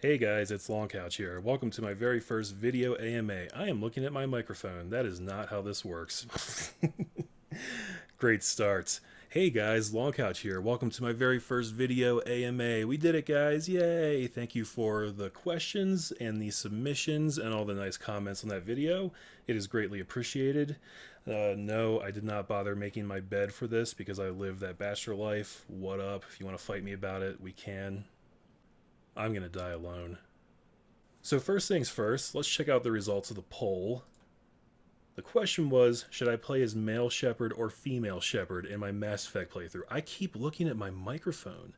Hey guys, it's Longcouch here. Welcome to my very first video AMA. I am looking at my microphone. That is not how this works. Great start. Hey guys, Longcouch here. Welcome to my very first video AMA. We did it, guys. Yay! Thank you for the questions and the submissions and all the nice comments on that video. It is greatly appreciated. No, I did not bother making my bed for this because I live that bachelor life. What up? If you want to fight me about it, we can. I'm gonna die alone. So first things first, let's check out the results of the poll. The question was, should I play as male shepherd or female shepherd in my Mass Effect playthrough? I keep looking at my microphone.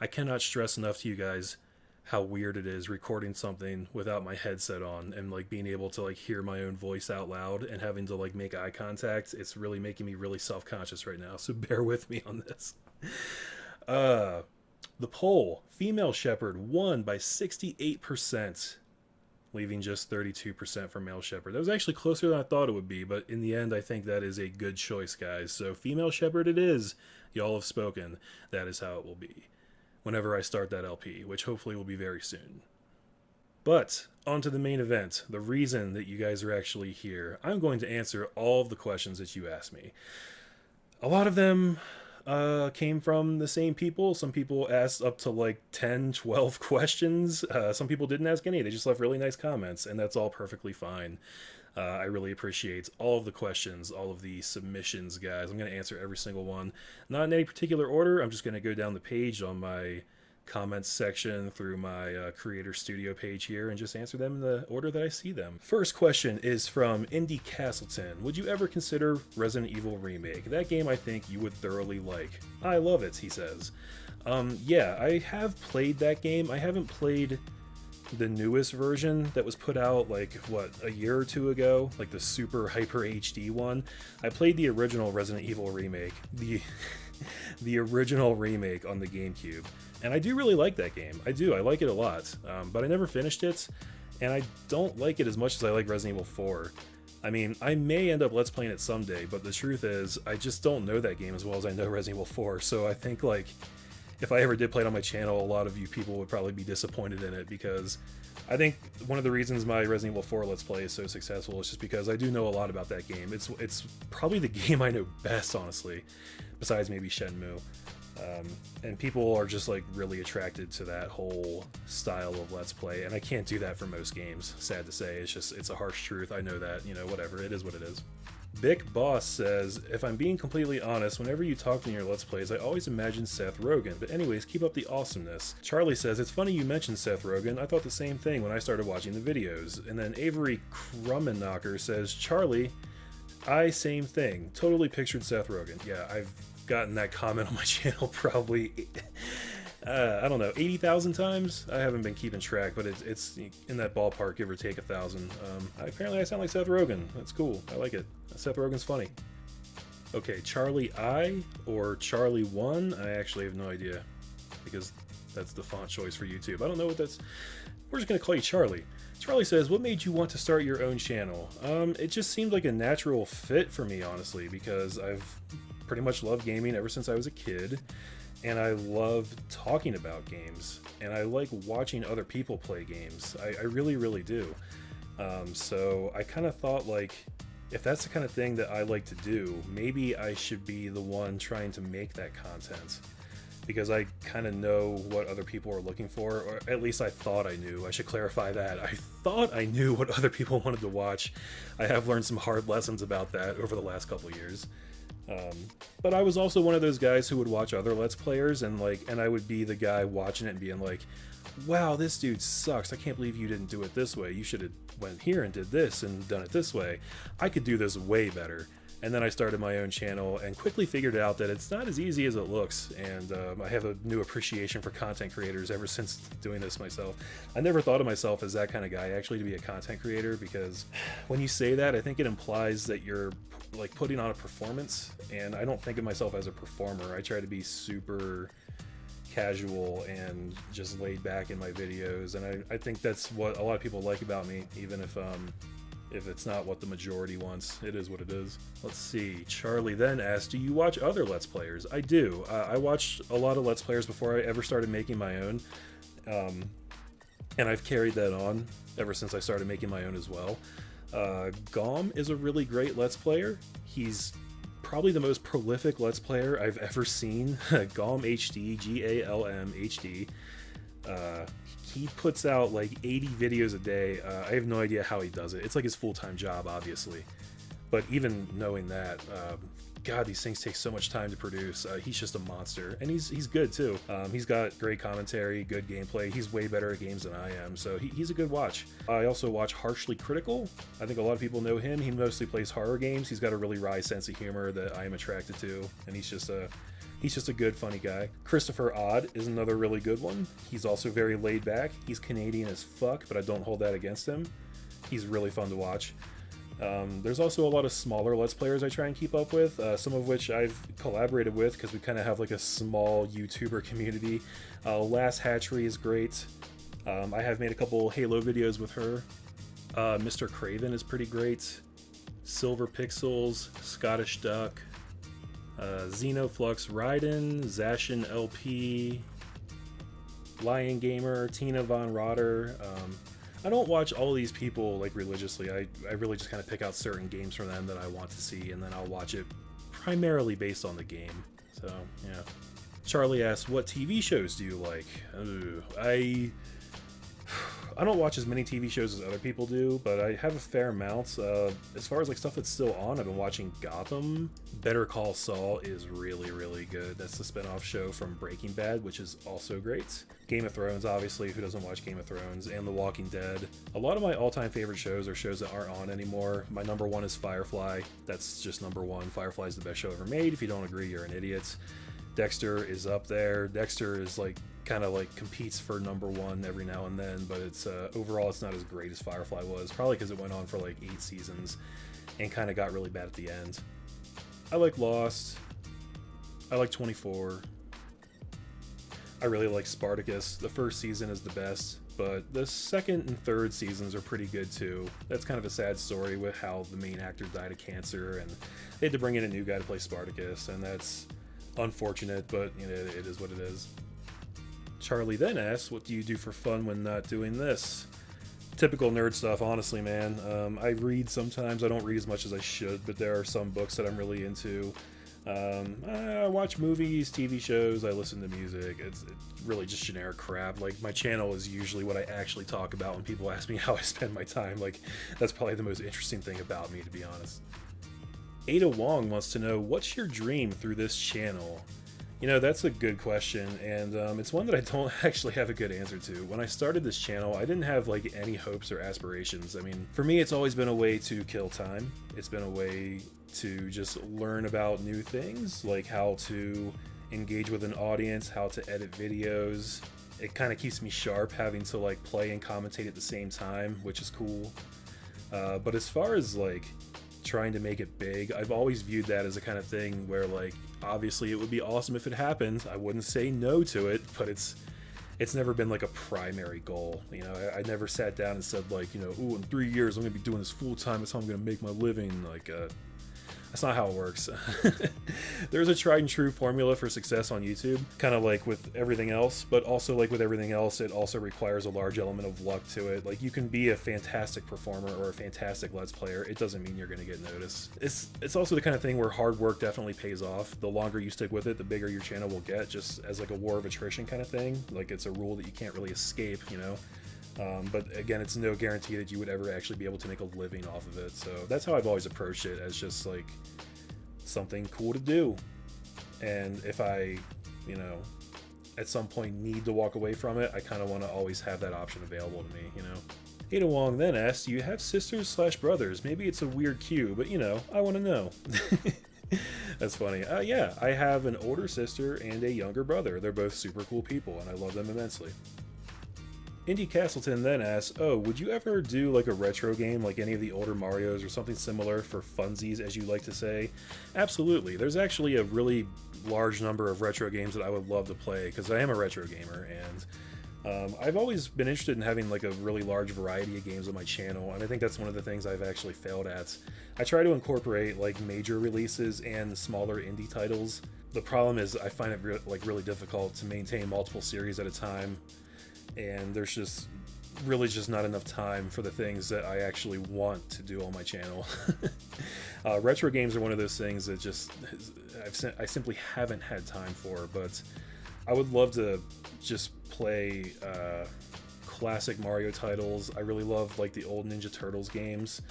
I cannot stress enough to you guys how weird it is recording something without my headset on and like being able to like hear my own voice out loud and having to like make eye contact. It's really making me really self-conscious right now, so bear with me on this. The poll, female shepherd won by 68%, leaving just 32% for male shepherd. That was actually closer than I thought it would be, but in the end, I think that is a good choice, guys. So female shepherd it is. Y'all have spoken. That is how it will be whenever I start that LP, which hopefully will be very soon. But on to the main event, the reason that you guys are actually here. I'm going to answer all of the questions that you asked me. A lot of them came from the same people. Some people asked up to like 10, 12 questions. Some people didn't ask any. They just left really nice comments, and that's all perfectly fine. I really appreciate all of the questions, all of the submissions, guys. I'm going to answer every single one. Not in any particular order. I'm just going to go down the page on my comments section through my creator studio page here and just answer them in the order that I see them. First question is from Indy Castleton. Would you ever consider Resident Evil Remake? That game I think you would thoroughly like. I love it, he says. Yeah, I have played that game. I haven't played the newest version that was put out like what, a year or two ago, like the super hyper HD one. I played the original Resident Evil Remake, the original remake on the GameCube. And I do really like that game. I do. I like it a lot. But I never finished it, and I don't like it as much as I like Resident Evil 4. I mean, I may end up Let's Playing it someday, but the truth is, I just don't know that game as well as I know Resident Evil 4. So I think, like, if I ever did play it on my channel, a lot of you people would probably be disappointed in it, because I think one of the reasons my Resident Evil 4 Let's Play is so successful is just because I do know a lot about that game. It's probably the game I know best, honestly, besides maybe Shenmue. And people are just like really attracted to that whole style of Let's Play, and I can't do that for most games, sad to say. It's a harsh truth. I know that, whatever, it is what it is. Big Boss says, if I'm being completely honest, whenever you talk in your Let's Plays, I always imagine Seth Rogen, but anyways, keep up the awesomeness. Charlie says, it's funny you mentioned Seth Rogen, I thought the same thing when I started watching the videos. And then Avery Krummenknocker says, Charlie, same thing, totally pictured Seth Rogen. Yeah, I've gotten that comment on my channel probably, I don't know, 80,000 times? I haven't been keeping track, but it's in that ballpark, give or take 1,000. Apparently I sound like Seth Rogen. That's cool. I like it. Seth Rogen's funny. Okay, Charlie I or Charlie 1? I actually have no idea, because that's the font choice for YouTube. I don't know what that's... We're just going to call you Charlie. Charlie says, what made you want to start your own channel? It just seemed like a natural fit for me, honestly, because I've pretty much loved gaming ever since I was a kid, and I love talking about games, and I like watching other people play games. I really, really do. So I kind of thought, like, if that's the kind of thing that I like to do, maybe I should be the one trying to make that content, because I kind of know what other people are looking for, or at least I thought I knew. I should clarify that. I thought I knew what other people wanted to watch. I have learned some hard lessons about that over the last couple of years. But I was also one of those guys who would watch other Let's Players, and I would be the guy watching it and being like, wow, this dude sucks. I can't believe you didn't do it this way. You should have went here and did this and done it this way. I could do this way better. And then I started my own channel and quickly figured out that it's not as easy as it looks, and I have a new appreciation for content creators ever since doing this myself. I never thought of myself as that kind of guy, actually, to be a content creator, because when you say that, I think it implies that you're like putting on a performance, and I don't think of myself as a performer. I try to be super casual and just laid back in my videos, and I think that's what a lot of people like about me, even if it's not what the majority wants. It is what it is. Let's see. Charlie then asked, do you watch other Let's Players? I do. I watched a lot of Let's Players before I ever started making my own. and I've carried that on ever since I started making my own as well. Gom is a really great Let's Player. He's probably the most prolific Let's Player I've ever seen. Gom HD, Galm HD. He puts out like 80 videos a day. I have no idea how he does it. It's like his full-time job, obviously. But even knowing that, God, these things take so much time to produce. He's just a monster, and he's good too. He's got great commentary, good gameplay. He's way better at games than I am, so he's a good watch. I also watch Harshly Critical. I think a lot of people know him. He mostly plays horror games. He's got a really wry sense of humor that I am attracted to, and he's just a good, funny guy. Christopher Odd is another really good one. He's also very laid back. He's Canadian as fuck, but I don't hold that against him. He's really fun to watch. There's also a lot of smaller Let's Players I try and keep up with, some of which I've collaborated with because we kind of have like a small YouTuber community. Last Hatchery is great. I have made a couple Halo videos with her. Mr. Craven is pretty great. Silver Pixels, Scottish Duck, Xenoflux Raiden, Zashin LP, Lion Gamer, Tina Von Rotter. I don't watch all these people like religiously. I really just kind of pick out certain games from them that I want to see, and then I'll watch it primarily based on the game. So, yeah. Charlie asks, what TV shows do you like? Ooh, I don't watch as many TV shows as other people do, but I have a fair amount. As far as like stuff that's still on, I've been watching Gotham. Better Call Saul is really, really good. That's the spinoff show from Breaking Bad, which is also great. Game of Thrones, obviously, who doesn't watch Game of Thrones? And The Walking Dead. A lot of my all-time favorite shows are shows that aren't on anymore. My number one is Firefly. That's just number one. Firefly is the best show ever made. If you don't agree, you're an idiot. Dexter is up there. Dexter is like kind of like competes for number one every now and then, but it's overall it's not as great as Firefly was, probably because it went on for like 8 seasons and kind of got really bad at the end. I like Lost. I like 24. I really like Spartacus. The first season is the best, but the second and third seasons are pretty good too. That's kind of a sad story with how the main actor died of cancer and they had to bring in a new guy to play Spartacus, and that's unfortunate, but you know, it is what it is. Charlie then asks, what do you do for fun when not doing this? Typical nerd stuff, honestly, man. I read sometimes. I don't read as much as I should, but there are some books that I'm really into. I watch movies, TV shows, I listen to music. It's really just generic crap. Like, my channel is usually what I actually talk about when people ask me how I spend my time. Like, that's probably the most interesting thing about me, to be honest. Ada Wong wants to know, what's your dream through this channel? You know, that's a good question, and it's one that I don't actually have a good answer to. When I started this channel, I didn't have like any hopes or aspirations. I mean, for me, it's always been a way to kill time. It's been a way to just learn about new things, like how to engage with an audience, how to edit videos. It kind of keeps me sharp having to like play and commentate at the same time, which is cool. But as far as like trying to make it big, I've always viewed that as a kind of thing where like obviously it would be awesome if it happened. I wouldn't say no to it, but it's never been like a primary goal. You know, I never sat down and said like, you know, ooh, in 3 years I'm gonna be doing this full time, that's how I'm gonna make my living. Like that's not how it works. There's a tried and true formula for success on YouTube, kind of like with everything else, but also like with everything else, it also requires a large element of luck to it. Like, you can be a fantastic performer or a fantastic Let's Player, it doesn't mean you're going to get noticed. It's also the kind of thing where hard work definitely pays off. The longer you stick with it, the bigger your channel will get, just as like a war of attrition kind of thing. Like, it's a rule that you can't really escape, you know? But again, it's no guarantee that you would ever actually be able to make a living off of it. So that's how I've always approached it, as just like something cool to do. And if I, you know, at some point need to walk away from it, I kind of want to always have that option available to me, you know. Ada Wong then asks, do you have sisters/brothers? Maybe it's a weird cue, but you know, I want to know. That's funny. Yeah, I have an older sister and a younger brother. They're both super cool people, and I love them immensely. Indy Castleton then asks, oh, would you ever do like a retro game, like any of the older Marios or something similar for funsies, as you like to say? Absolutely. There's actually a really large number of retro games that I would love to play, because I am a retro gamer, and I've always been interested in having like a really large variety of games on my channel, and I think that's one of the things I've actually failed at. I try to incorporate like major releases and smaller indie titles. The problem is I find it really difficult to maintain multiple series at a time. And there's just really just not enough time for the things that I actually want to do on my channel. Retro games are one of those things that just I simply haven't had time for, but I would love to just play classic Mario titles. I really love like the old Ninja Turtles games.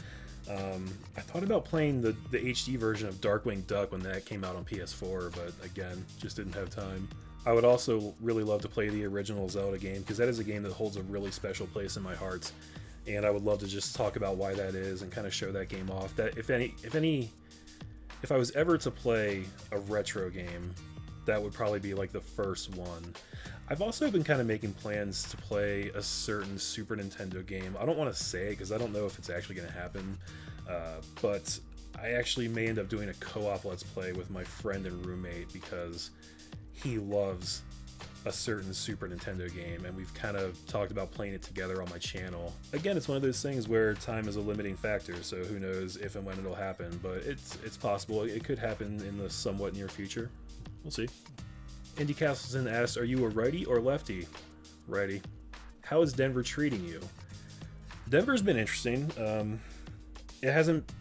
I thought about playing the HD version of Darkwing Duck when that came out on PS4, but again, just didn't have time. I would also really love to play the original Zelda game, because that is a game that holds a really special place in my heart, and I would love to just talk about why that is and kind of show that game off. That if I was ever to play a retro game, that would probably be like the first one. I've also been kind of making plans to play a certain Super Nintendo game. I don't want to say it because I don't know if it's actually going to happen, but I actually may end up doing a co-op Let's Play with my friend and roommate, because he loves a certain Super Nintendo game, and we've kind of talked about playing it together on my channel. Again, it's one of those things where time is a limiting factor, so who knows if and when it'll happen, but it's possible. It could happen in the somewhat near future. We'll see. Indy Castleton asks, are you a righty or lefty? Righty. How is Denver treating you? Denver's been interesting. It hasn't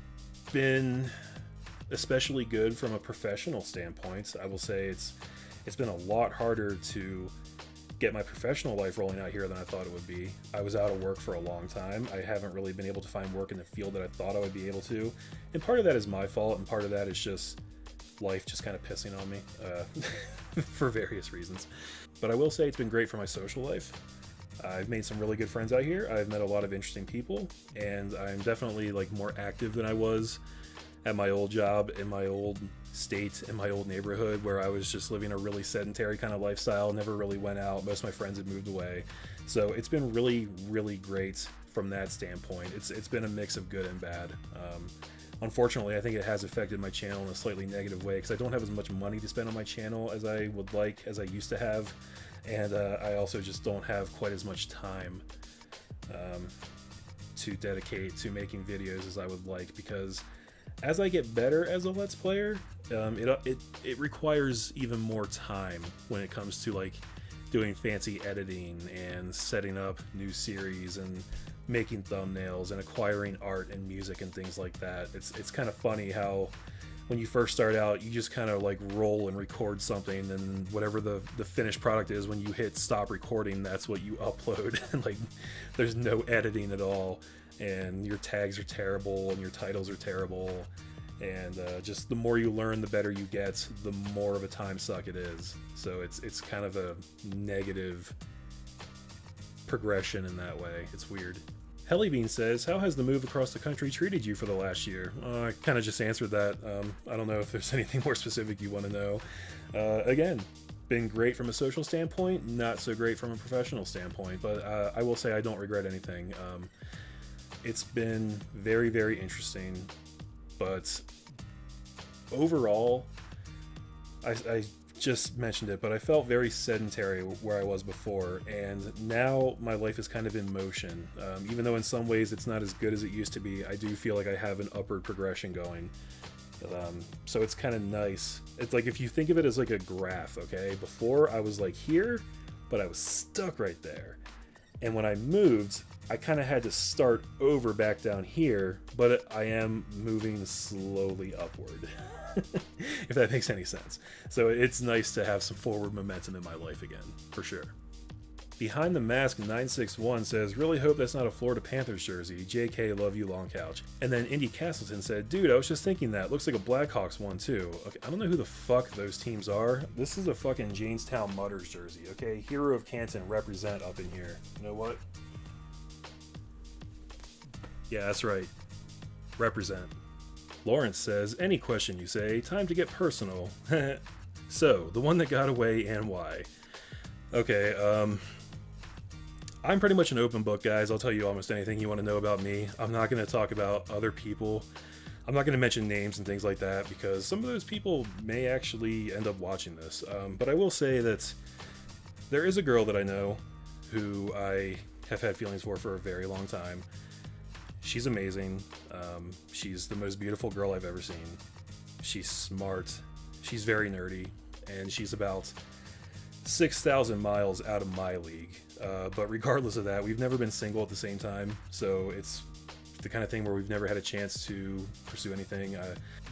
been especially good from a professional standpoint. I will say it's been a lot harder to get my professional life rolling out here than I thought it would be. I was out of work for a long time. I haven't really been able to find work in the field that I thought I would be able to. And part of that is my fault, and part of that is just life just kind of pissing on me for various reasons. But I will say it's been great for my social life. I've made some really good friends out here. I've met a lot of interesting people, and I'm definitely like more active than I was at my old job, in my old state, in my old neighborhood, where I was just living a really sedentary kind of lifestyle, never really went out. Most of my friends had moved away. So it's been really, really great from that standpoint. It's been a mix of good and bad. Unfortunately, I think it has affected my channel in a slightly negative way, because I don't have as much money to spend on my channel as I would like, as I used to have. And I also just don't have quite as much time to dedicate to making videos as I would like, because as I get better as a Let's Player, it requires even more time when it comes to like doing fancy editing and setting up new series and making thumbnails and acquiring art and music and things like that. It's kind of funny how when you first start out, you just kind of like roll and record something, and whatever the finished product is, when you hit stop recording, that's what you upload. And like there's no editing at all, and your tags are terrible and your titles are terrible, and just the more you learn, the better you get, the more of a time suck it is. So it's kind of a negative progression in that way. It's weird. Hellybean says, how has the move across the country treated you for the last year? I kind of just answered that. I don't know if there's anything more specific you want to know. Again, been great from a social standpoint, not so great from a professional standpoint, but I will say I don't regret anything. It's been very, very interesting, but overall, I just mentioned it, but I felt very sedentary where I was before, and now my life is kind of in motion. Even though in some ways it's not as good as it used to be, I do feel like I have an upward progression going. So it's kind of nice. It's like, if you think of it as like a graph, okay? Before I was like here, but I was stuck right there. And when I moved, I kind of had to start over back down here, but I am moving slowly upward. If that makes any sense. So it's nice to have some forward momentum in my life again, for sure. Behind the Mask 961 says, really hope that's not a Florida Panthers jersey. JK, love you, Longcouch. And then Indy Castleton said, dude, I was just thinking that. Looks like a Blackhawks one too. Okay, I don't know who the fuck those teams are. This is a fucking Jamestown Mutters jersey, okay? Hero of Canton, represent up in here. You know what? Yeah, that's right. Represent. Lawrence says, any question you say, time to get personal. So, the one that got away and why. Okay, I'm pretty much an open book, guys. I'll tell you almost anything you want to know about me. I'm not going to talk about other people. I'm not going to mention names and things like that, because some of those people may actually end up watching this. But I will say that there is a girl that I know who I have had feelings for a very long time. She's amazing. She's the most beautiful girl I've ever seen. She's smart. She's very nerdy. And she's about 6,000 miles out of my league. But regardless of that, we've never been single at the same time, so it's the kind of thing where we've never had a chance to pursue anything.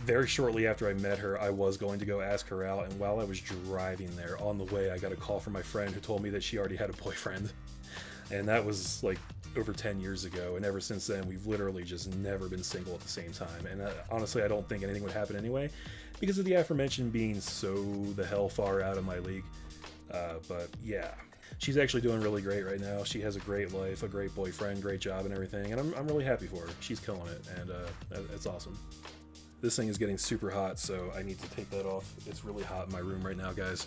Very shortly after I met her, I was going to go ask her out, and while I was driving there, on the way, I got a call from my friend who told me that she already had a boyfriend. And that was like over 10 years ago, and ever since then, we've literally just never been single at the same time. And honestly, I don't think anything would happen anyway, because of the aforementioned being so the hell far out of my league. But yeah, she's actually doing really great right now. She has a great life, a great boyfriend, great job and everything, and I'm really happy for her. She's killing it, and it's awesome. This thing is getting super hot, so I need to take that off. It's really hot in my room right now, guys.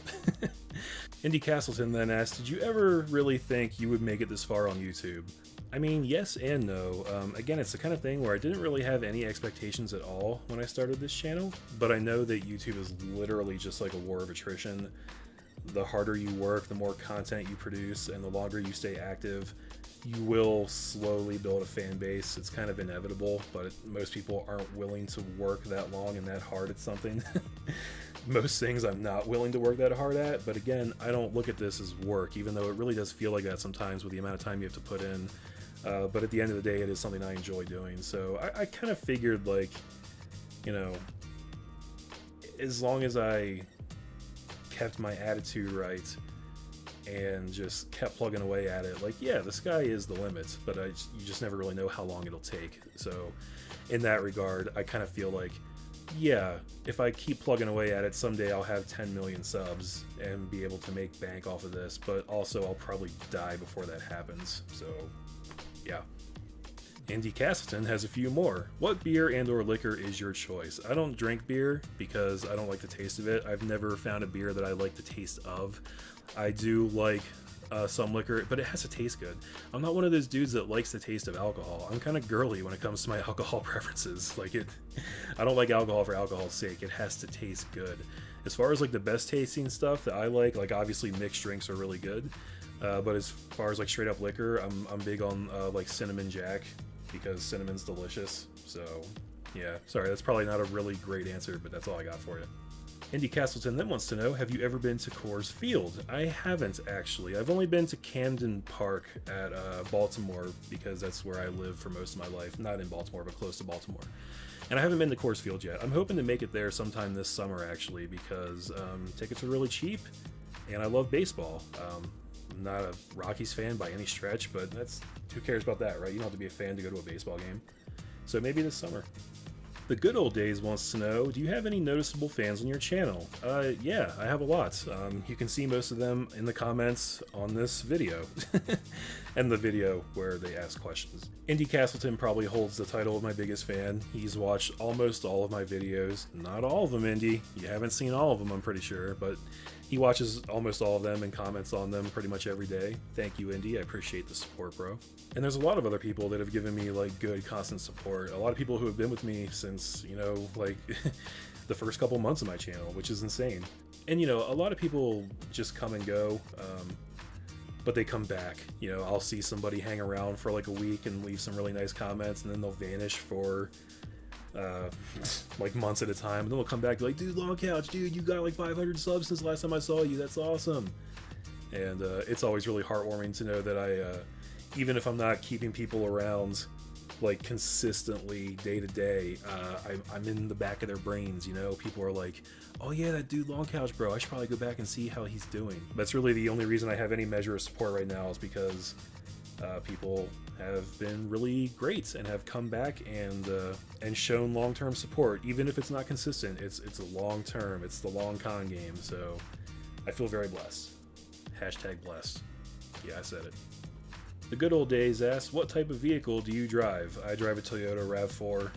Indy Castleton then asked, did you ever really think you would make it this far on YouTube? I mean, yes and no. Again, it's the kind of thing where I didn't really have any expectations at all when I started this channel, but I know that YouTube is literally just like a war of attrition. The harder you work, the more content you produce, and the longer you stay active, you will slowly build a fan base. It's kind of inevitable, but most people aren't willing to work that long and that hard at something. Most things I'm not willing to work that hard at, but again, I don't look at this as work, even though it really does feel like that sometimes with the amount of time you have to put in. But at the end of the day, it is something I enjoy doing. So I kind of figured, like, you know, as long as I kept my attitude right and just kept plugging away at it, like, yeah, the sky is the limit, but you just never really know how long it'll take. So in that regard, I kind of feel like, yeah, if I keep plugging away at it, someday I'll have 10 million subs and be able to make bank off of this, but also I'll probably die before that happens. So yeah. Andy Castleton has a few more. What beer and or liquor is your choice? I don't drink beer because I don't like the taste of it. I've never found a beer that I like the taste of. I do like some liquor, but it has to taste good. I'm not one of those dudes that likes the taste of alcohol. I'm kind of girly when it comes to my alcohol preferences. I don't like alcohol for alcohol's sake. It has to taste good. As far as like the best tasting stuff that I like obviously mixed drinks are really good. But as far as like straight up liquor, I'm big on like Cinnamon Jack, because cinnamon's delicious. So yeah, sorry, that's probably not a really great answer, but that's all I got for you. Indy Castleton then wants to know, have you ever been to Coors Field? I haven't, actually. I've only been to Camden Park at Baltimore, because that's where I live for most of my life. Not in Baltimore, but close to Baltimore. And I haven't been to Coors Field yet. I'm hoping to make it there sometime this summer, actually, because tickets are really cheap, and I love baseball. I'm not a Rockies fan by any stretch, but who cares about that, right? You don't have to be a fan to go to a baseball game. So maybe this summer. The Good Old Days wants to know, do you have any noticeable fans on your channel? Yeah, I have a lot. You can see most of them in the comments on this video. And the video where they ask questions. Indy Castleton probably holds the title of my biggest fan. He's watched almost all of my videos. Not all of them, Indy. You haven't seen all of them, I'm pretty sure, but he watches almost all of them and comments on them pretty much every day. Thank you, Indy. I appreciate the support, bro. And there's a lot of other people that have given me like good, constant support. A lot of people who have been with me since, you know, like the first couple months of my channel, which is insane. And, you know, a lot of people just come and go, but they come back. You know, I'll see somebody hang around for like a week and leave some really nice comments, and then they'll vanish for like months at a time, and then they'll come back like, dude, Longcouch, dude, you got like 500 subs since the last time I saw you. That's awesome. And it's always really heartwarming to know that I, even if I'm not keeping people around like consistently day to day, I'm in the back of their brains. You know, people are like, oh yeah, that dude Longcouch, bro, I should probably go back and see how he's doing. That's really the only reason I have any measure of support right now, is because people have been really great and have come back and shown long-term support. Even if it's not consistent, it's a long-term, it's the long con game. So I feel very blessed. Hashtag blessed. Yeah, I said it. The Good Old Days asks, what type of vehicle do you drive? I drive a Toyota RAV4.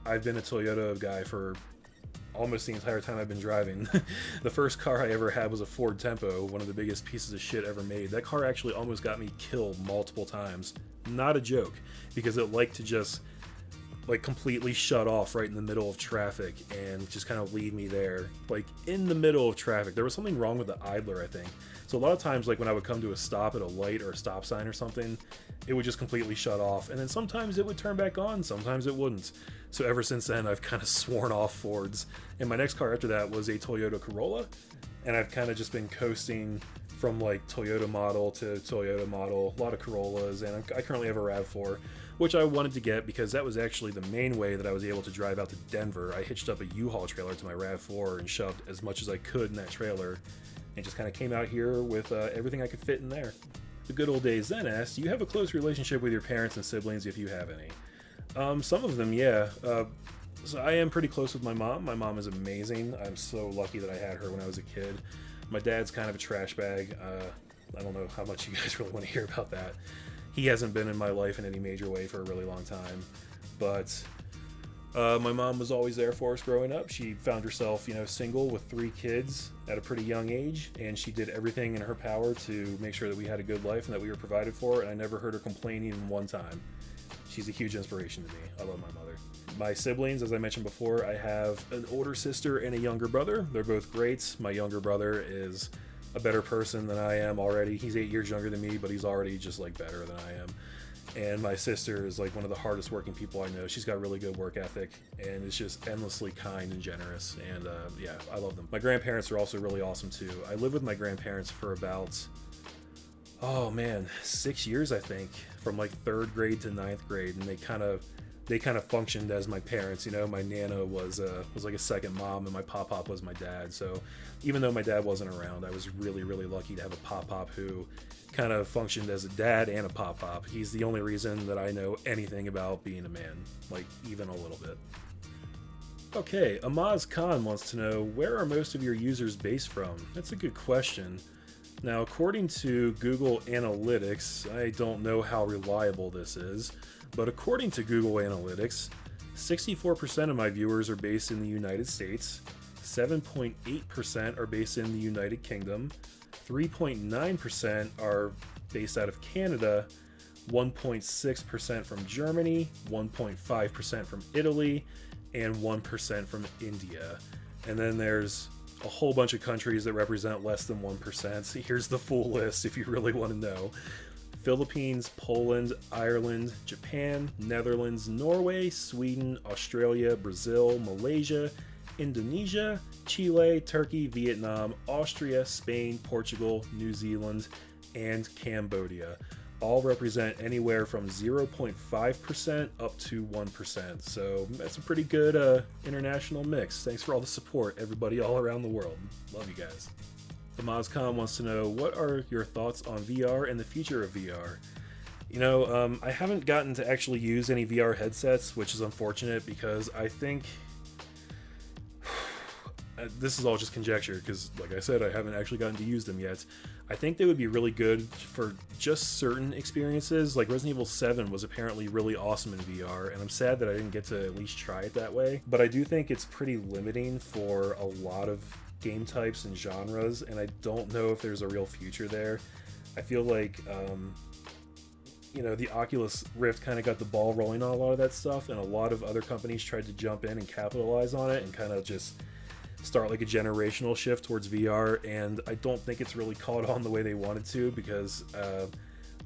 I've been a Toyota guy for almost the entire time I've been driving. The first car I ever had was a Ford Tempo, one of the biggest pieces of shit ever made. That car actually almost got me killed multiple times. Not a joke, because it liked to just like completely shut off right in the middle of traffic and just kind of leave me there, like in the middle of traffic. There was something wrong with the idler, I think. So a lot of times, like when I would come to a stop at a light or a stop sign or something, it would just completely shut off, and then sometimes it would turn back on, sometimes it wouldn't. So ever since then, I've kind of sworn off Fords. And my next car after that was a Toyota Corolla, and I've kind of just been coasting from like Toyota model to Toyota model, a lot of Corollas, and I currently have a RAV4, which I wanted to get because that was actually the main way that I was able to drive out to Denver. I hitched up a U-Haul trailer to my RAV4 and shoved as much as I could in that trailer, and just kind of came out here with everything I could fit in there. The good old days then asked, do you have a close relationship with your parents and siblings if you have any? Some of them, yeah. So I am pretty close with my mom. My mom is amazing. I'm so lucky that I had her when I was a kid. My dad's kind of a trash bag. I don't know how much you guys really want to hear about that. He hasn't been in my life in any major way for a really long time. But my mom was always there for us growing up. She found herself, single with 3 kids at a pretty young age, and she did everything in her power to make sure that we had a good life and that we were provided for, and I never heard her complain even one time. She's a huge inspiration to me. I love my mother. My siblings, as I mentioned before, I have an older sister and a younger brother. They're both great. My younger brother is a better person than I am already. He's 8 years younger than me, but he's already just like better than I am. And my sister is like one of the hardest working people I know. She's got really good work ethic and is just endlessly kind and generous. And yeah, I love them. My grandparents are also really awesome too. I lived with my grandparents for about, 6 years, I think, from like 3rd grade to 9th grade. And they kind of functioned as my parents. My Nana was like a second mom, and my Pop was my dad. So even though my dad wasn't around, I was really, really lucky to have a Pop who kind of functioned as a dad and a Pop. He's the only reason that I know anything about being a man, like even a little bit. Okay, Amaz Khan wants to know, where are most of your users based from? That's a good question. Now, according to Google Analytics, I don't know how reliable this is, but according to Google Analytics, 64% of my viewers are based in the United States, 7.8% are based in the United Kingdom, 3.9% are based out of Canada, 1.6% from Germany, 1.5% from Italy, and 1% from India. And then there's a whole bunch of countries that represent less than 1%. Here's the full list if you really want to know. Philippines, Poland, Ireland, Japan, Netherlands, Norway, Sweden, Australia, Brazil, Malaysia, Indonesia, Chile, Turkey, Vietnam, Austria, Spain, Portugal, New Zealand, and Cambodia. All represent anywhere from 0.5% up to 1%. So that's a pretty good international mix. Thanks for all the support, everybody all around the world. Love you guys. The Mozcom wants to know, what are your thoughts on VR and the future of VR? I haven't gotten to actually use any VR headsets, which is unfortunate because I think this is all just conjecture because, like I said, I haven't actually gotten to use them yet. I think they would be really good for just certain experiences. Like Resident Evil 7 was apparently really awesome in VR, and I'm sad that I didn't get to at least try it that way. But I do think it's pretty limiting for a lot of game types and genres, and I don't know if there's a real future there. I feel like, the Oculus Rift kind of got the ball rolling on a lot of that stuff, and a lot of other companies tried to jump in and capitalize on it and kind of just start like a generational shift towards VR, and I don't think it's really caught on the way they wanted to because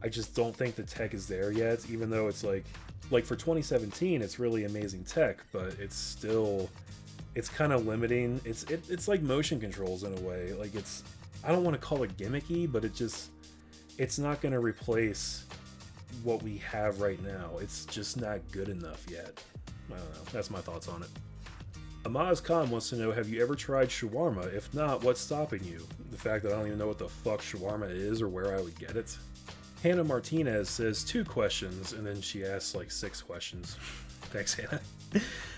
I just don't think the tech is there yet, even though it's like for 2017 it's really amazing tech, but it's kind of limiting. It's like motion controls in a way. Like I don't want to call it gimmicky, but it's not going to replace what we have right now. It's just not good enough yet. I don't know. That's my thoughts on it. Amaz Khan wants to know, have you ever tried shawarma? If not, what's stopping you? The fact that I don't even know what the fuck shawarma is or where I would get it? Hannah Martinez says 2 questions, and then she asks like 6 questions. Thanks, Hannah.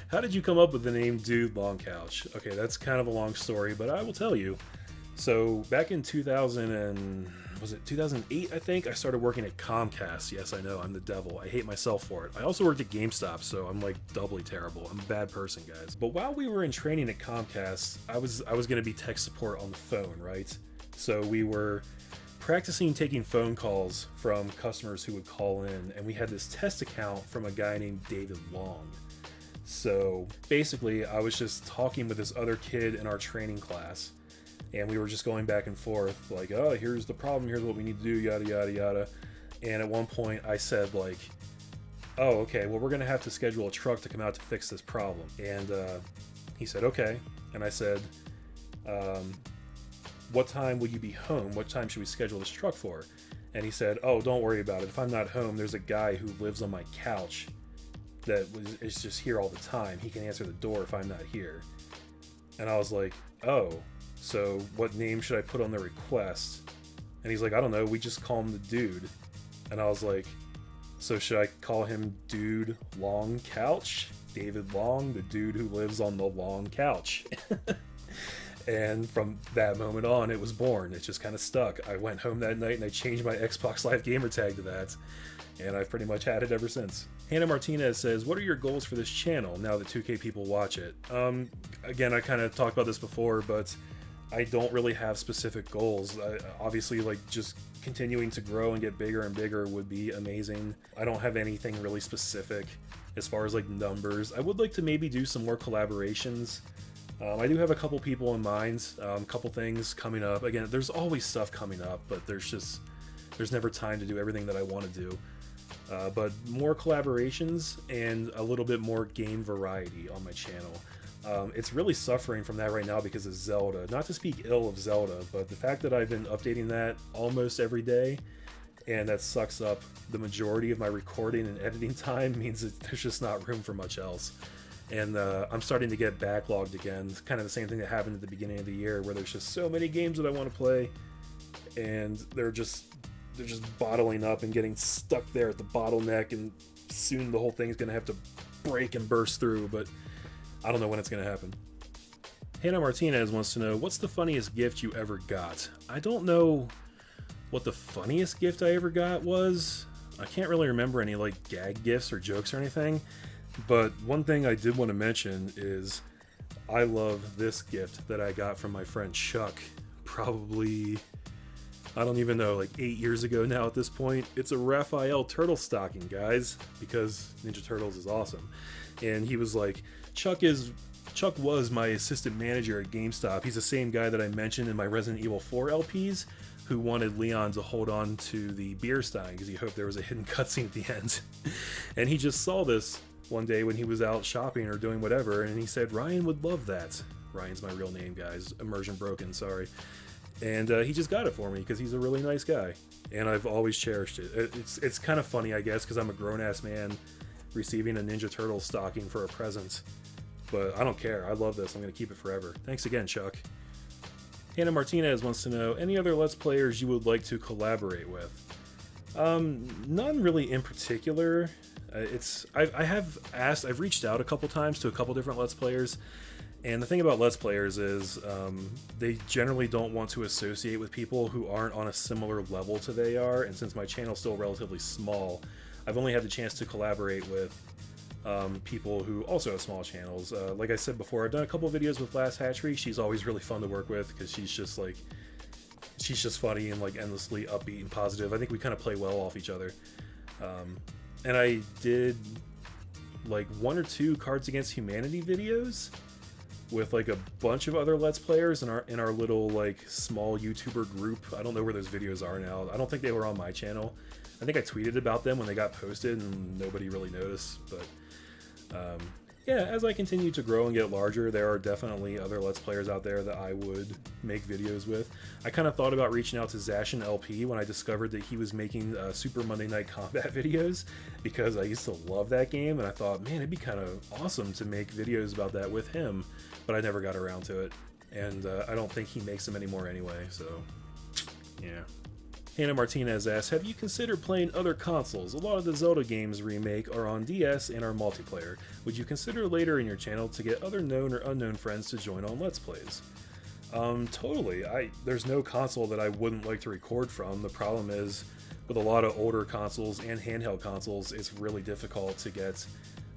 How did you come up with the name Dude Longcouch? Okay, that's kind of a long story, but I will tell you. So back in 2008, I think, I started working at Comcast. Yes, I know, I'm the devil. I hate myself for it. I also worked at GameStop, so I'm like doubly terrible. I'm a bad person, guys. But while we were in training at Comcast, I was going to be tech support on the phone, right? So we were practicing taking phone calls from customers who would call in, and we had this test account from a guy named David Long. So basically, I was just talking with this other kid in our training class, and we were just going back and forth, like, oh, here's the problem, here's what we need to do, yada, yada, yada. And at one point, I said, like, oh, okay, well, we're going to have to schedule a truck to come out to fix this problem. And he said, okay. And I said, what time will you be home? What time should we schedule this truck for? And he said, oh, don't worry about it. If I'm not home, there's a guy who lives on my couch that is just here all the time. He can answer the door if I'm not here. And I was like, oh, so what name should I put on the request? And he's like, I don't know, we just call him the Dude. And I was like, so should I call him Dude Longcouch? David Long, the dude who lives on the long couch. And from that moment on, it was born. It just kind of stuck. I went home that night and I changed my Xbox Live gamer tag to that, and I've pretty much had it ever since. Hannah Martinez says, what are your goals for this channel now that 2K people watch it? Again, I kind of talked about this before, but I don't really have specific goals. Obviously, like, just continuing to grow and get bigger and bigger would be amazing. I don't have anything really specific as far as like numbers. I would like to maybe do some more collaborations. I do have a couple people in mind, a couple things coming up. Again, there's always stuff coming up, but there's never time to do everything that I want to do. But more collaborations and a little bit more game variety on my channel. It's really suffering from that right now because of Zelda. Not to speak ill of Zelda, but the fact that I've been updating that almost every day, and that sucks up the majority of my recording and editing time, means that there's just not room for much else. And I'm starting to get backlogged again. It's kind of the same thing that happened at the beginning of the year, where there's just so many games that I want to play, and they're just bottling up and getting stuck there at the bottleneck, and soon the whole thing's gonna have to break and burst through, but I don't know when it's gonna happen. Hannah Martinez wants to know, what's the funniest gift you ever got? I don't know what the funniest gift I ever got was. I can't really remember any like gag gifts or jokes or anything. But one thing I did want to mention is I love this gift that I got from my friend Chuck, probably, I don't even know, like 8 years ago now at this point. It's a Raphael turtle stocking, guys, because Ninja Turtles is awesome. And he was like, Chuck was my assistant manager at GameStop. He's the same guy that I mentioned in my Resident Evil 4 LPs, who wanted Leon to hold on to the beer stein because he hoped there was a hidden cutscene at the end. And he just saw this one day when he was out shopping or doing whatever, and he said Ryan would love that. Ryan's my real name, guys. Immersion broken, sorry. And he just got it for me because he's a really nice guy, and I've always cherished it. It's kind of funny, I guess, because I'm a grown-ass man receiving a Ninja Turtle stocking for a present, but I don't care. I love this. I'm going to keep it forever. Thanks again, Chuck. Hannah Martinez wants to know, any other Let's Players you would like to collaborate with? None really in particular. I've reached out a couple times to a couple different Let's Players, and the thing about Let's Players is they generally don't want to associate with people who aren't on a similar level to they are, and since my channel's still relatively small, I've only had the chance to collaborate with people who also have small channels. Like I said before, I've done a couple videos with Last Hatchery. She's always really fun to work with because she's just funny and like endlessly upbeat and positive. I think we kind of play well off each other. And I did like 1 or 2 Cards Against Humanity videos with like a bunch of other Let's Players in our little like small YouTuber group. I don't know where those videos are now. I don't think they were on my channel. I think I tweeted about them when they got posted and nobody really noticed, but yeah, as I continue to grow and get larger, there are definitely other Let's Players out there that I would make videos with. I kind of thought about reaching out to Zashin LP when I discovered that he was making Super Monday Night Combat videos, because I used to love that game, and I thought, man, it'd be kind of awesome to make videos about that with him, but I never got around to it, and I don't think he makes them anymore anyway, so yeah. Hannah Martinez asks, have you considered playing other consoles? A lot of the Zelda games remake are on DS and are multiplayer. Would you consider later in your channel to get other known or unknown friends to join on Let's Plays? Totally. There's no console that I wouldn't like to record from. The problem is, with a lot of older consoles and handheld consoles, it's really difficult to get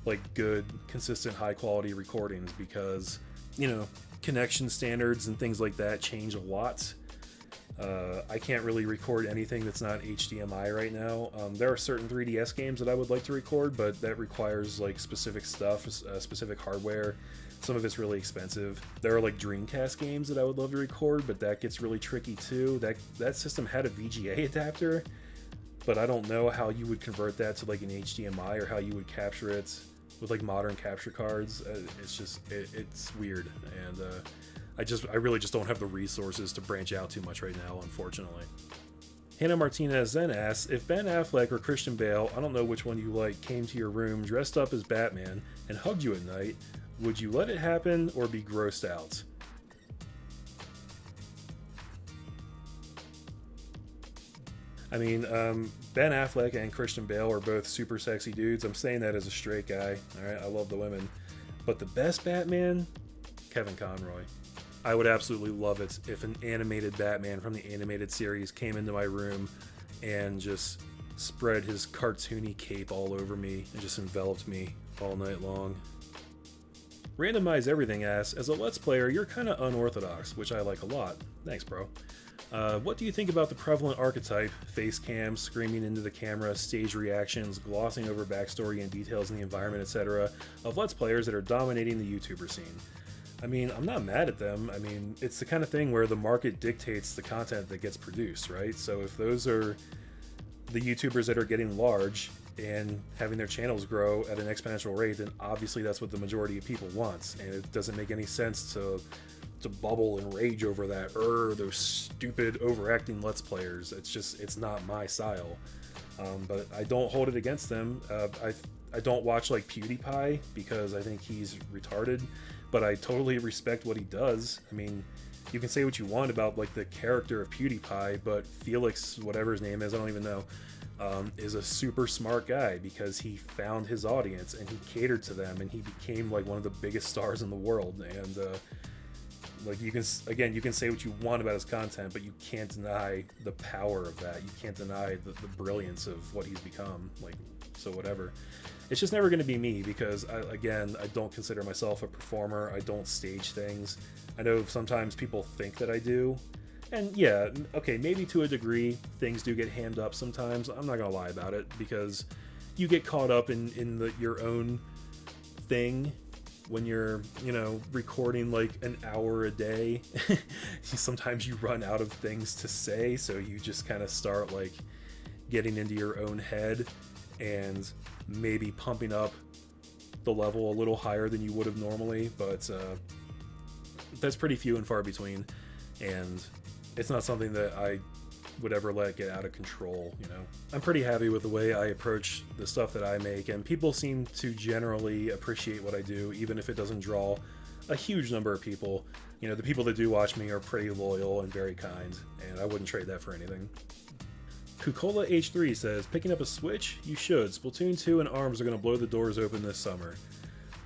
like good, consistent, high quality recordings because, you know, connection standards and things like that change a lot. I can't really record anything that's not HDMI right now. There are certain 3DS games that I would like to record, but that requires like specific stuff, specific hardware. Some of it's really expensive. There are like Dreamcast games that I would love to record, but that gets really tricky too. That system had a VGA adapter, but I don't know how you would convert that to like an HDMI or how you would capture it with like modern capture cards. It's just, it's weird, and I really just don't have the resources to branch out too much right now, unfortunately. Hannah Martinez then asks, if Ben Affleck or Christian Bale, I don't know which one you like, came to your room dressed up as Batman and hugged you at night, would you let it happen or be grossed out? I mean, Ben Affleck and Christian Bale are both super sexy dudes. I'm saying that as a straight guy. All right, I love the women. But the best Batman, Kevin Conroy. I would absolutely love it if an animated Batman from the animated series came into my room and just spread his cartoony cape all over me and just enveloped me all night long. Randomize Everything asks, as a Let's Player, you're kind of unorthodox, which I like a lot. Thanks, bro. What do you think about the prevalent archetype, face cam, screaming into the camera, stage reactions, glossing over backstory and details in the environment, etc., of Let's Players that are dominating the YouTuber scene? I mean, I'm not mad at them. I mean, it's the kind of thing where the market dictates the content that gets produced, right? So if those are the YouTubers that are getting large and having their channels grow at an exponential rate, then obviously that's what the majority of people wants, and it doesn't make any sense to bubble and rage over that. Those stupid overacting Let's Players. It's not my style. But I don't hold it against them. I don't watch like PewDiePie because I think he's retarded, but I totally respect what he does. I mean, you can say what you want about like the character of PewDiePie, but Felix, whatever his name is, I don't even know, is a super smart guy because he found his audience and he catered to them and he became like one of the biggest stars in the world. And like you can say what you want about his content, but you can't deny the power of that. You can't deny the brilliance of what he's become. Like, so whatever. It's just never going to be me because I don't consider myself a performer. I don't stage things. I know sometimes people think that I do. And yeah, okay, maybe to a degree, things do get hammed up sometimes. I'm not going to lie about it because you get caught up in your own thing when you're, recording like an hour a day. Sometimes you run out of things to say, so you just kind of start like getting into your own head and maybe pumping up the level a little higher than you would have normally, but that's pretty few and far between, and it's not something that I would ever let get out of control. I'm pretty happy with the way I approach the stuff that I make, and people seem to generally appreciate what I do, even if it doesn't draw a huge number of people. The people that do watch me are pretty loyal and very kind, and I wouldn't trade that for anything. Kukola H3 says, picking up a Switch? You should. Splatoon 2 and ARMS are going to blow the doors open this summer.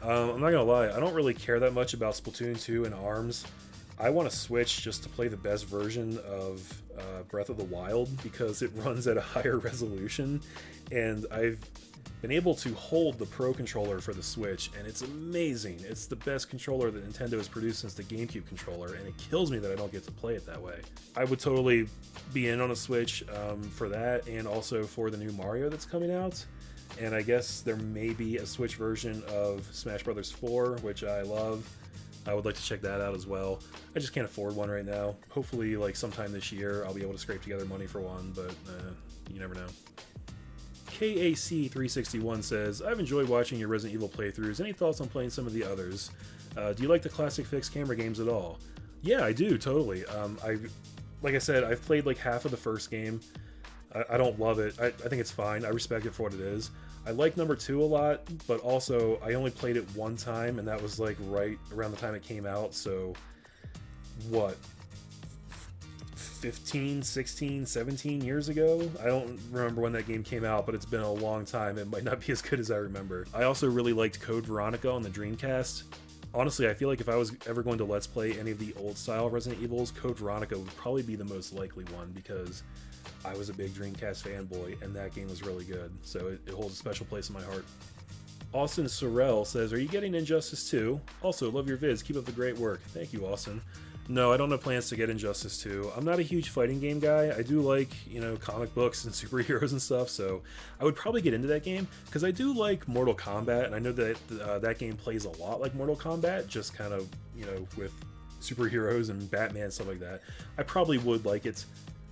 I'm not going to lie, I don't really care that much about Splatoon 2 and ARMS. I want to Switch just to play the best version of Breath of the Wild because it runs at a higher resolution, and I've been able to hold the Pro Controller for the Switch, and it's amazing. It's the best controller that Nintendo has produced since the GameCube controller, and it kills me that I don't get to play it that way. I would totally be in on a Switch for that, and also for the new Mario that's coming out. And I guess there may be a Switch version of Smash Bros. 4, which I love. I would like to check that out as well. I just can't afford one right now. Hopefully, like sometime this year, I'll be able to scrape together money for one, but you never know. KAC361 says, I've enjoyed watching your Resident Evil playthroughs. Any thoughts on playing some of the others? Do you like the classic fixed camera games at all? Yeah, I do, totally. Like I said, I've played like half of the first game. I don't love it. I think it's fine. I respect it for what it is. I like number 2 a lot, but also I only played it one time, and that was like right around the time it came out, so what, 15, 16, 17 years ago? I don't remember when that game came out, but it's been a long time. It might not be as good as I remember. I also really liked Code Veronica on the Dreamcast. Honestly, I feel like if I was ever going to Let's Play any of the old style Resident Evils, Code Veronica would probably be the most likely one because I was a big Dreamcast fanboy, and that game was really good, so it holds a special place in my heart. Austin Sorrell says, are you getting Injustice 2? Also, love your vids. Keep up the great work. Thank you, Austin. No, I don't have plans to get Injustice 2. I'm not a huge fighting game guy. I do like, comic books and superheroes and stuff, so I would probably get into that game, because I do like Mortal Kombat, and I know that that game plays a lot like Mortal Kombat, just kind of, with superheroes and Batman and stuff like that. I probably would like it,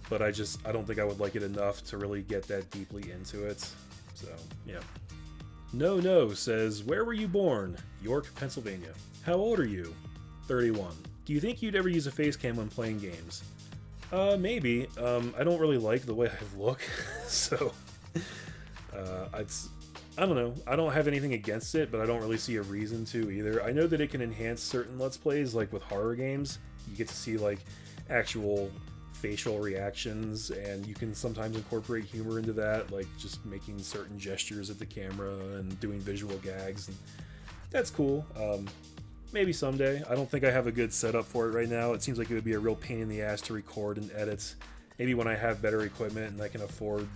but I don't think I would like it enough to really get that deeply into it. So, yeah. No says, where were you born? York, Pennsylvania. How old are you? 31. Do you think you'd ever use a face cam when playing games? Maybe. I don't really like the way I look, so I don't know. I don't have anything against it, but I don't really see a reason to either. I know that it can enhance certain Let's Plays, like with horror games. You get to see like actual facial reactions, and you can sometimes incorporate humor into that, like just making certain gestures at the camera and doing visual gags, and that's cool. Maybe someday. I don't think I have a good setup for it right now. It seems like it would be a real pain in the ass to record and edit. Maybe when I have better equipment and I can afford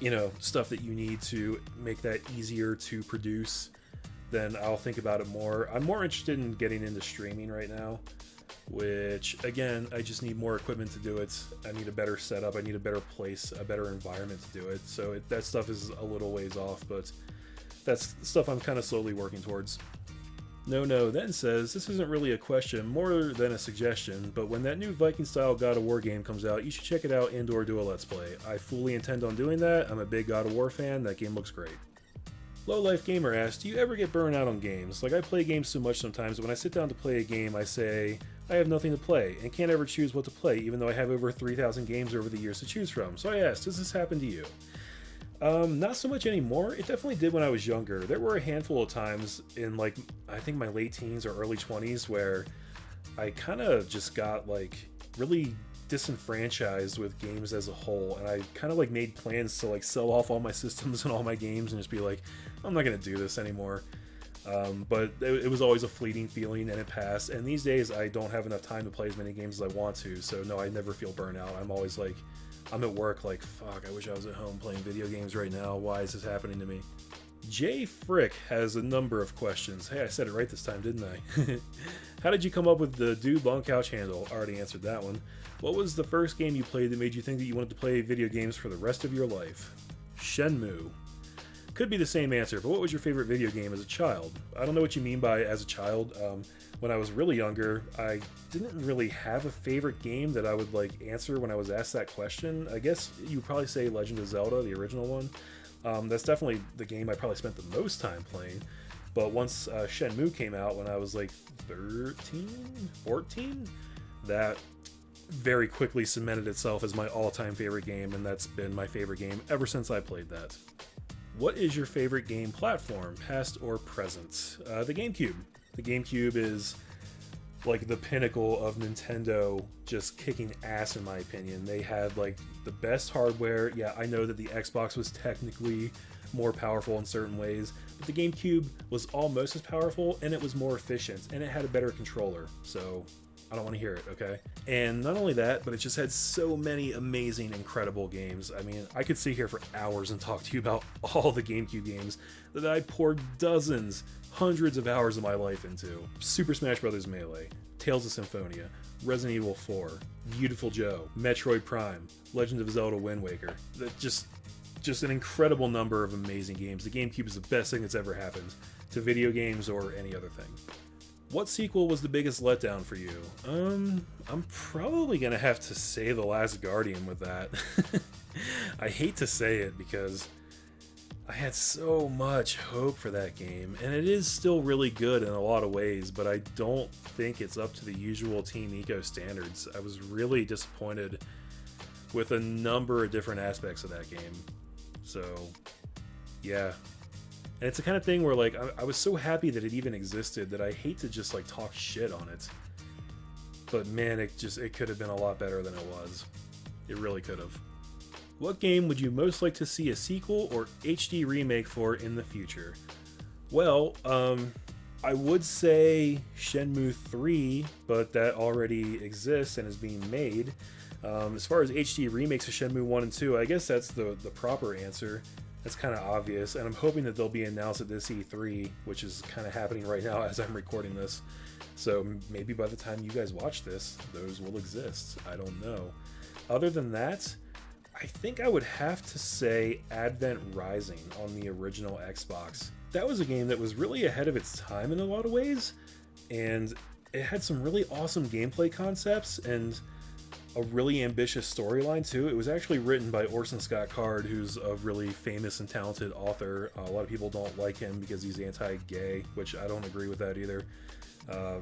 you know, stuff that you need to make that easier to produce, then I'll think about it more. I'm more interested in getting into streaming right now, which again, I just need more equipment to do it. I need a better setup, I need a better place, a better environment to do it. So that stuff is a little ways off, but that's stuff I'm kind of slowly working towards. No then says, this isn't really a question, more than a suggestion, but when that new Viking-style God of War game comes out, you should check it out and/or do a Let's Play. I fully intend on doing that. I'm a big God of War fan. That game looks great. Low Life Gamer asks, do you ever get burned out on games? Like, I play games so much sometimes, when I sit down to play a game, I say, I have nothing to play, and can't ever choose what to play, even though I have over 3,000 games over the years to choose from. So I asked, does this happen to you? Not so much anymore. It definitely did when I was younger. There were a handful of times in, like, I think my late teens or early 20s where I kind of just got, like, really disenfranchised with games as a whole, and I kind of, like, made plans to, like, sell off all my systems and all my games and just be like, I'm not gonna do this anymore. But it was always a fleeting feeling, and it passed, and these days I don't have enough time to play as many games as I want to, so no, I never feel burnt out. I'm always like, I'm at work like, fuck, I wish I was at home playing video games right now. Why is this happening to me? Jay Frick has a number of questions. Hey, I said it right this time, didn't I? How did you come up with the Dude Longcouch handle? Already answered that one. What was the first game you played that made you think that you wanted to play video games for the rest of your life? Shenmue. Could be the same answer, but what was your favorite video game as a child? I don't know what you mean by as a child. When I was really younger, I didn't really have a favorite game that I would like answer when I was asked that question. I guess you would probably say Legend of Zelda, the original one. That's definitely the game I probably spent the most time playing. But once Shenmue came out when I was like 13, 14, that very quickly cemented itself as my all-time favorite game, and that's been my favorite game ever since I played that. What is your favorite game platform, past or present? The GameCube. The GameCube is like the pinnacle of Nintendo just kicking ass, in my opinion. They had like the best hardware. Yeah, I know that the Xbox was technically more powerful in certain ways, but the GameCube was almost as powerful, and it was more efficient, and it had a better controller. So I don't want to hear it, okay? And not only that, but it just had so many amazing, incredible games. I mean, I could sit here for hours and talk to you about all the GameCube games that I poured dozens, hundreds of hours of my life into. Super Smash Bros. Melee, Tales of Symphonia, Resident Evil 4, Beautiful Joe, Metroid Prime, Legend of Zelda Wind Waker. Just an incredible number of amazing games. The GameCube is the best thing that's ever happened to video games or any other thing. What sequel was the biggest letdown for you? I'm probably gonna have to say The Last Guardian with that. I hate to say it because I had so much hope for that game, and it is still really good in a lot of ways, but I don't think it's up to the usual Team Ico standards. I was really disappointed with a number of different aspects of that game. So, yeah. And it's the kind of thing where, like, I was so happy that it even existed that I hate to just, like, talk shit on it. But, man, it could have been a lot better than it was. It really could have. What game would you most like to see a sequel or HD remake for in the future? Well, I would say Shenmue 3, but that already exists and is being made. As far as HD remakes of Shenmue 1 and 2, I guess that's the proper answer. That's kind of obvious, and I'm hoping that they'll be announced at this E3, which is kind of happening right now as I'm recording this. So maybe by the time you guys watch this, those will exist. I don't know. Other than that, I think I would have to say Advent Rising on the original Xbox. That was a game that was really ahead of its time in a lot of ways, and it had some really awesome gameplay concepts, and a really ambitious storyline too. It was actually written by Orson Scott Card, who's a really famous and talented author. A lot of people don't like him because he's anti-gay, which I don't agree with that either.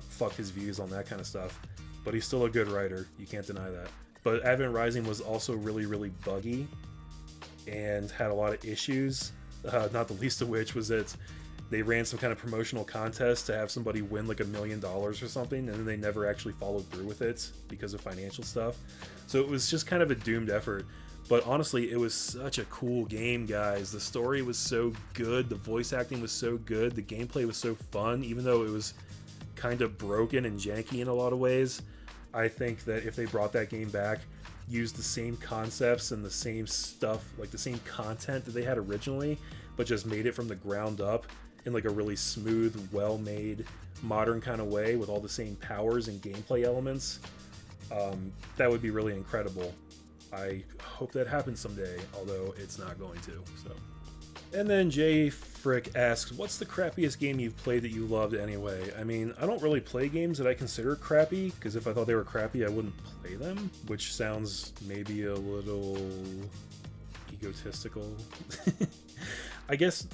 Fuck his views on that kind of stuff. But he's still a good writer. You can't deny that. But Advent Rising was also really, really buggy and had a lot of issues. Not the least of which was that they ran some kind of promotional contest to have somebody win like $1 million or something, and then they never actually followed through with it because of financial stuff. So it was just kind of a doomed effort. But honestly, it was such a cool game, guys. The story was so good, the voice acting was so good, the gameplay was so fun, even though it was kind of broken and janky in a lot of ways. I think that if they brought that game back, used the same concepts and the same stuff, like the same content that they had originally, but just made it from the ground up in like a really smooth, well-made, modern kind of way with all the same powers and gameplay elements, that would be really incredible. I hope that happens someday, although it's not going to. So. And then Jay Frick asks, what's the crappiest game you've played that you loved anyway? I mean, I don't really play games that I consider crappy, because if I thought they were crappy, I wouldn't play them, which sounds maybe a little egotistical. I guess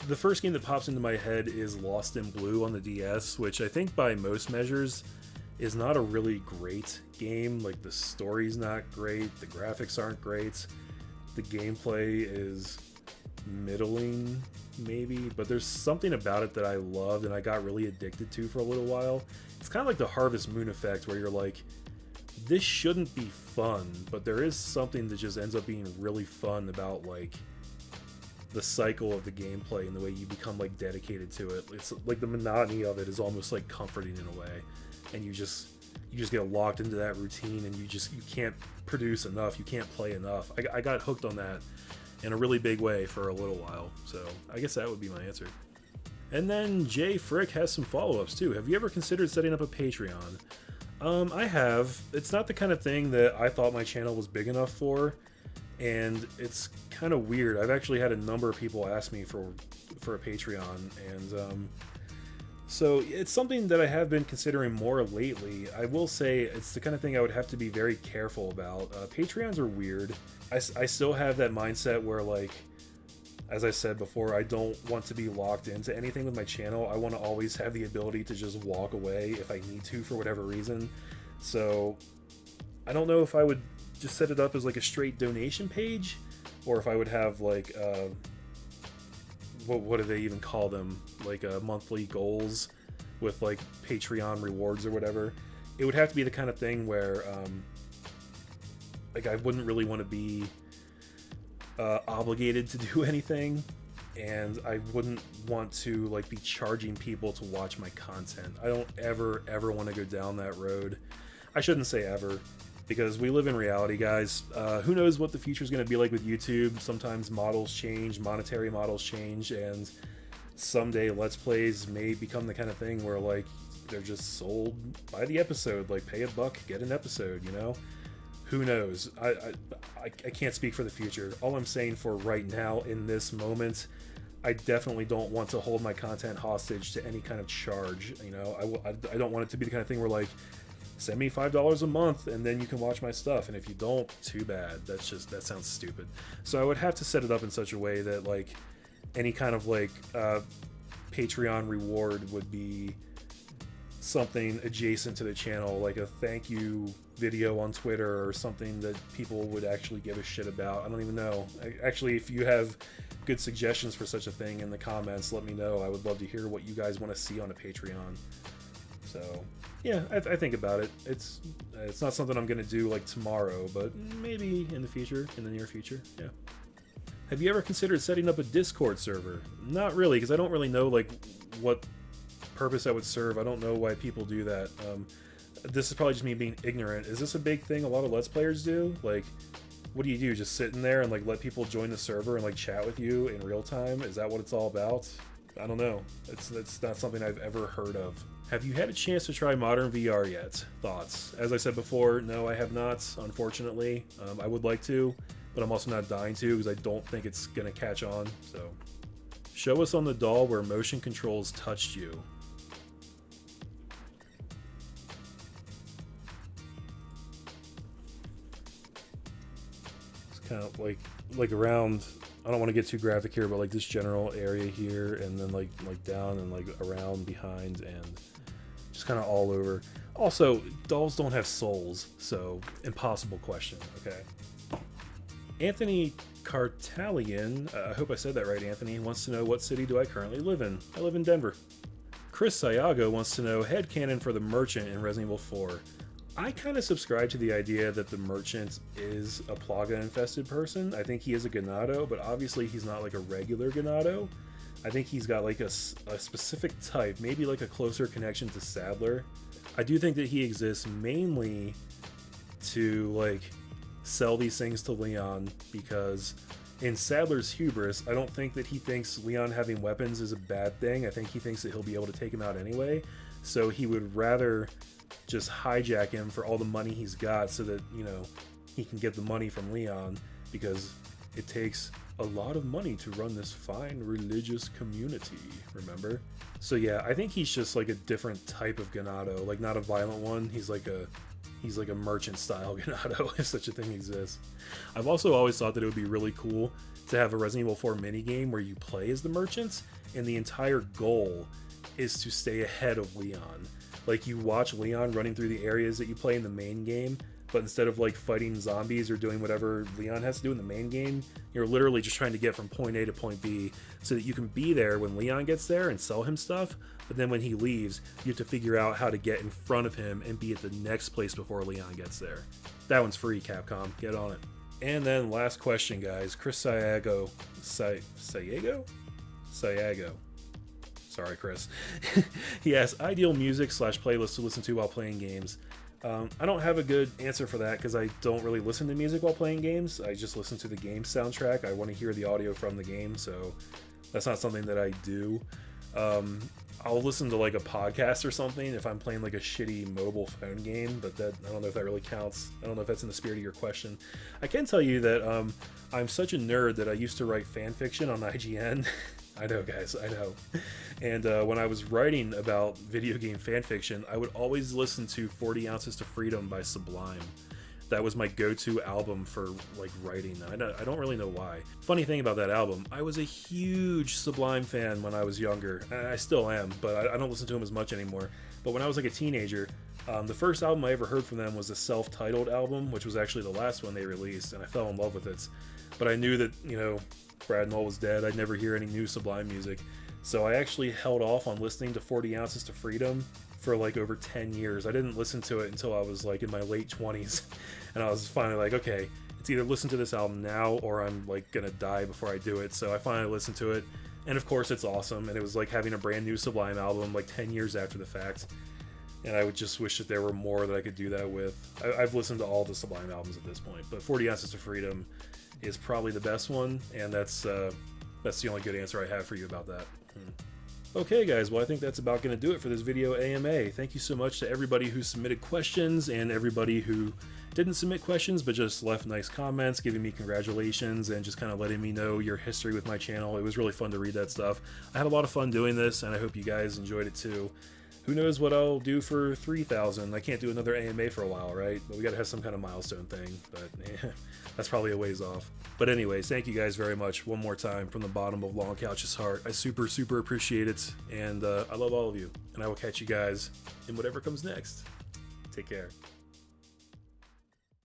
the first game that pops into my head is Lost in Blue on the DS, which I think by most measures is not a really great game. Like, the story's not great, the graphics aren't great, the gameplay is middling maybe, but there's something about it that I loved and I got really addicted to for a little while. It's kind of like the Harvest Moon effect, where you're like, this shouldn't be fun, but there is something that just ends up being really fun about like the cycle of the gameplay and the way you become like dedicated to it. It's like the monotony of it is almost like comforting in a way, and you just get locked into that routine, and you can't produce enough, you can't play enough. I got hooked on that in a really big way for a little while, so I guess that would be my answer. And then Jay Frick has some follow-ups too. Have you ever considered setting up a Patreon? I have. It's not the kind of thing that I thought my channel was big enough for, and it's kind of weird. I've actually had a number of people ask me for a Patreon, and so it's something that I have been considering more lately. I will say it's the kind of thing I would have to be very careful about. Patreons are weird. I still have that mindset where, like, as I said before, I don't want to be locked into anything with my channel. I want to always have the ability to just walk away if I need to for whatever reason. So I don't know if I would just set it up as like a straight donation page, or if I would have like what do they even call them, like monthly goals with like Patreon rewards or whatever. It would have to be the kind of thing where like I wouldn't really want to be obligated to do anything, and I wouldn't want to like be charging people to watch my content. I don't ever want to go down that road. I shouldn't say ever, because we live in reality, guys. Who knows what the future is going to be like with YouTube? Sometimes models change, monetary models change, and someday Let's Plays may become the kind of thing where like they're just sold by the episode, like pay $1, get an episode, you know? Who knows? I can't speak for the future. All I'm saying for right now, in this moment, I definitely don't want to hold my content hostage to any kind of charge. You know, I don't want it to be the kind of thing where like, send me $5 a month and then you can watch my stuff, and if you don't, too bad. That sounds stupid. So I would have to set it up in such a way that like any kind of like Patreon reward would be something adjacent to the channel, like a thank you video on Twitter or something that people would actually give a shit about. I don't even know. Actually, if you have good suggestions for such a thing in the comments, let me know. I would love to hear what you guys want to see on a Patreon. So yeah, I think about it. It's not something I'm going to do like tomorrow, but maybe in the future, in the near future. Yeah. Have you ever considered setting up a Discord server? Not really, because I don't really know like what purpose that would serve. I don't know why people do that. This is probably just me being ignorant. Is this a big thing a lot of Let's Players do? Like, what do you do? Just sit in there and like let people join the server and like chat with you in real time? Is that what it's all about? I don't know. It's not something I've ever heard of. Have you had a chance to try modern VR yet? Thoughts? As I said before, no, I have not, unfortunately. I would like to, but I'm also not dying to, because I don't think it's going to catch on. So, show us on the doll where motion controls touched you. kind of like around, I don't want to get too graphic here, but like this general area here, and then like down and like around behind, and just kind of all over. Also, dolls don't have souls, so impossible question. Okay. Anthony Cartalian, I hope I said that right, Anthony, wants to know, what city do I currently live in? I live in Denver. Chris Sayago wants to know, headcanon for the merchant in Resident Evil 4. I kind of subscribe to the idea that the merchant is a plaga-infested person. I think he is a Ganado, but obviously he's not like a regular Ganado. I think he's got like a specific type, maybe like a closer connection to Sadler. I do think that he exists mainly to like sell these things to Leon, because in Sadler's hubris, I don't think that he thinks Leon having weapons is a bad thing. I think he thinks that he'll be able to take him out anyway, so he would rather just hijack him for all the money he's got so that, you know, he can get the money from Leon, because it takes a lot of money to run this fine religious community, remember? So yeah, I think he's just like a different type of Ganado, like not a violent one. He's like a merchant style Ganado, if such a thing exists. I've also always thought that it would be really cool to have a Resident Evil 4 minigame where you play as the merchants, and the entire goal is to stay ahead of Leon. Like, you watch Leon running through the areas that you play in the main game, but instead of like fighting zombies or doing whatever Leon has to do in the main game, you're literally just trying to get from point A to point B so that you can be there when Leon gets there and sell him stuff. But then when he leaves, you have to figure out how to get in front of him and be at the next place before Leon gets there. That one's free, Capcom. Get on it. And then last question, guys. Chris Sayago. Sayago. Sorry, Chris. He asks, ideal music / playlist to listen to while playing games. I don't have a good answer for that, because I don't really listen to music while playing games. I just listen to the game soundtrack. I want to hear the audio from the game, so that's not something that I do. I'll listen to like a podcast or something if I'm playing like a shitty mobile phone game, but that, I don't know if that really counts. I don't know if that's in the spirit of your question. I can tell you that I'm such a nerd that I used to write fan fiction on IGN. I know, guys, I know. And when I was writing about video game fan fiction, I would always listen to 40 Ounces to Freedom by Sublime. That was my go-to album for like writing. I don't really know why. Funny thing about that album, I was a huge Sublime fan when I was younger. I still am, but I don't listen to them as much anymore. But when I was like a teenager, the first album I ever heard from them was the self-titled album, which was actually the last one they released, and I fell in love with it. But I knew that, you know, Brad Knoll was dead. I'd never hear any new Sublime music. So I actually held off on listening to 40 Ounces to Freedom for like over 10 years. I didn't listen to it until I was like in my late 20s. And I was finally like, okay, it's either listen to this album now or I'm like gonna die before I do it. So I finally listened to it. And of course it's awesome. And it was like having a brand new Sublime album like 10 years after the fact. And I would just wish that there were more that I could do that with. I've listened to all the Sublime albums at this point, but 40 Ounces to Freedom is probably the best one. And that's the only good answer I have for you about that. Okay guys, well I think that's about going to do it for this video AMA. Thank you so much to everybody who submitted questions and everybody who didn't submit questions but just left nice comments, giving me congratulations and just kind of letting me know your history with my channel. It was really fun to read that stuff. I had a lot of fun doing this and I hope you guys enjoyed it too. Who knows what I'll do for 3,000. I can't do another AMA for a while, right? But we gotta have some kind of milestone thing, but that's probably a ways off. But anyways, thank you guys very much one more time from the bottom of Longcouch's heart. I super appreciate it, and I love all of you. And I will catch you guys in whatever comes next. Take care.